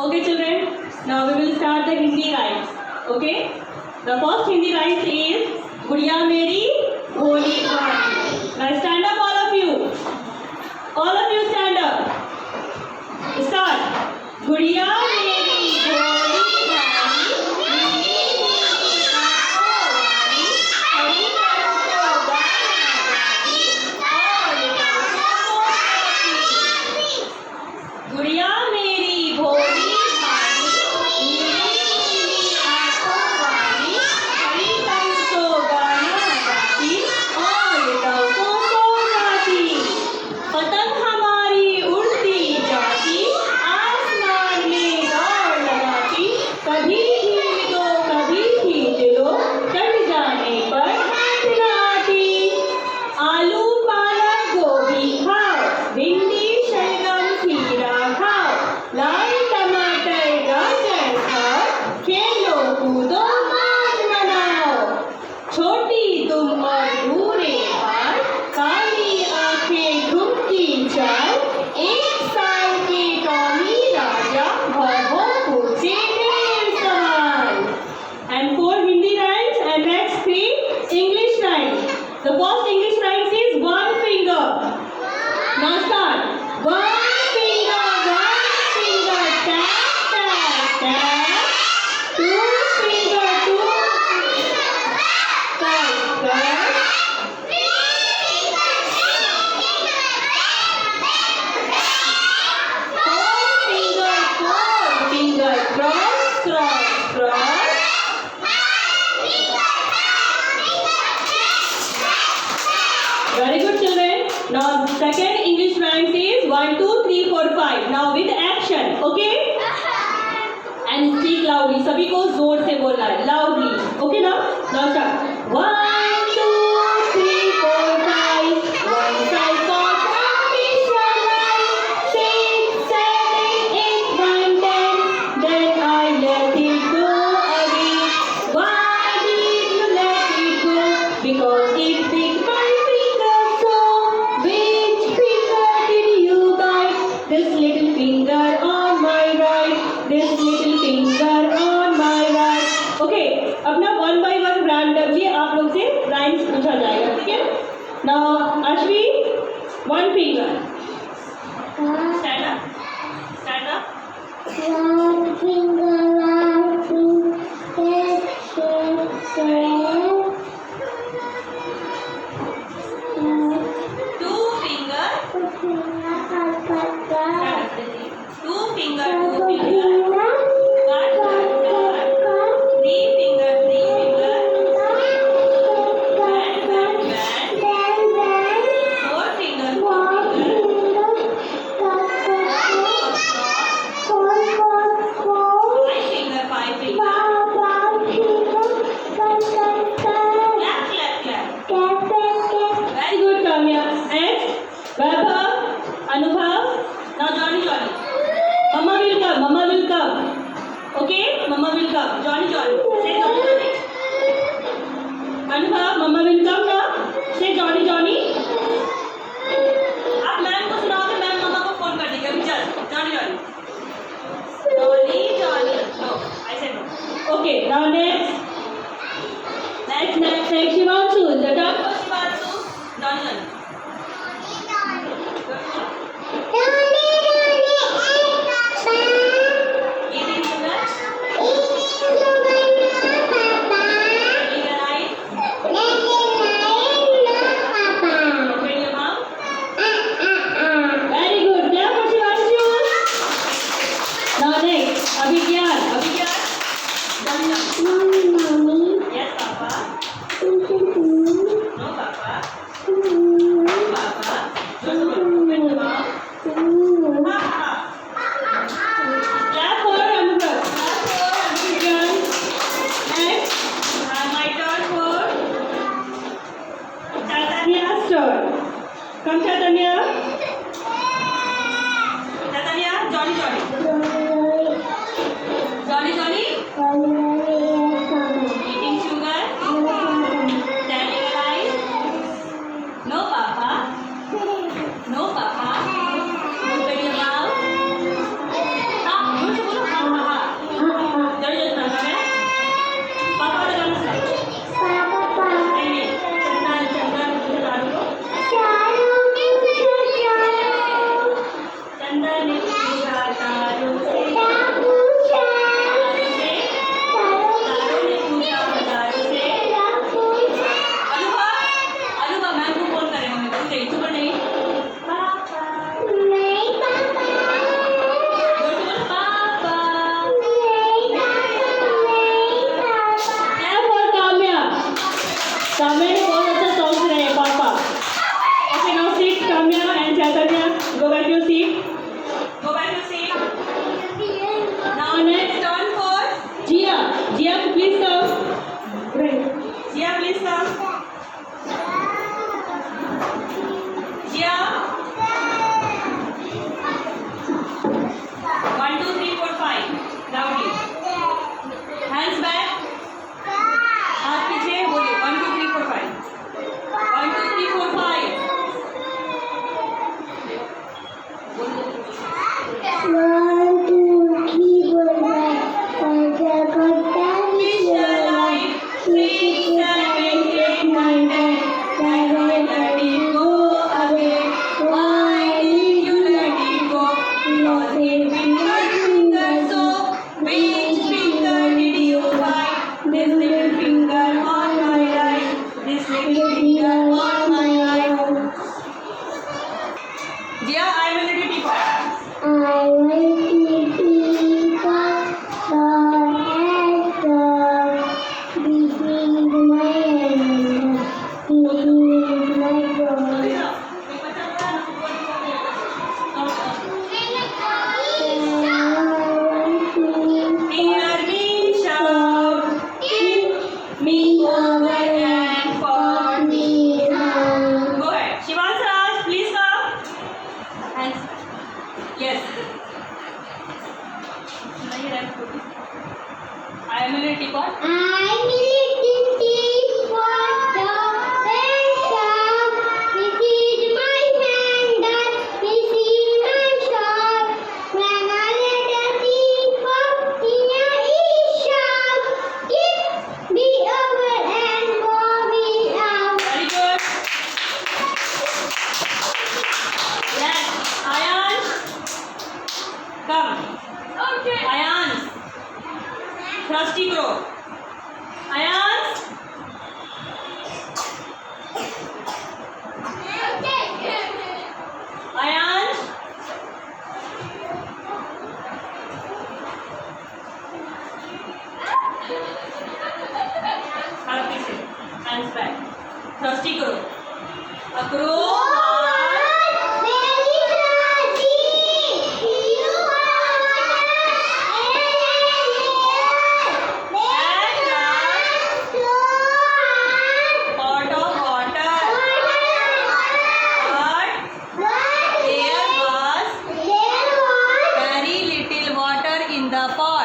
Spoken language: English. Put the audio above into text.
Okay, children. Now we will start the Hindi rhymes. Okay. The first Hindi rhymes is Gudiya Meri Bholi Bhali. Now stand up, all of you. All of you stand up. Start. Gudiya Meri Bholi Very good, children. Now, second English rhymes is 1, 2, 3, 4, 5. Now with action, okay? And speak loudly. सभी को जोर से बोलना है, loudly. Okay now? Now start. 1, 2, 3, 4, 5. One side for competition line. 6, 7, 8, 9, 10. Then I let it go again. Why did you let it go? Because it bit my finger so. Which finger did you bite? This little finger on my right. This little finger on my right. Okay, अब ना one by one randomly आप लोग से rhymes पूछा जाएगा, ठीक है? Now Ashvi, one finger. Stand up. Stand up. One finger, one finger, Two finger. Stand up, Didi. Two finger, two finger. Cut, cut, cut. Three finger, three finger. Bend, bend, bend. Four finger, four finger. Five finger, five finger. Clap, clap, clap. Very good, Kamya. Next, Vaibhav, Anubhav. Now Johnny, Johnny. Mama will come, Mama will come. Okay, Mama will come. Johnny, Johnny. Say Johnny, Johnny. Anubhav, Mama will come now. Say Johnny, Johnny. आप ma'am को सुनाओगे, ma'am मम्मा को phone कर देगी अभी। चल Johnny, Johnny. Johnny, Johnny. No, I said no. Okay, now next. Next, Shivanshu. The top for Shivanshu. Johnny, Johnny. Eating sugar. Finger eyes. Open your mouth. Very good. Clap for Shivanshu. Now next, Abhigyan. Abhigyan. Johnny, Johnny. Yes, Papa. No, Papa. Papa. Open your mouth. Ha, ha. Clap for Anubhav. Clap for Abhigyan. Next, my turn for Chaitanya turn. Come, Chaitanya. Chaitanya, Johnny, Johnny. Johnny, Johnny. I am in a teapot. I believe in teapot, the shop. This is my handle. This is my shop. When I let a teapot in a shop, give me over and pour me out. Very good. Yes. Ayan. Come. Okay. Ayan. Trusty Crow. Ayan. Ayan. Happy say. Hands back. Trusty Crow. A crow. Pot of water. But there was very little water in the pot.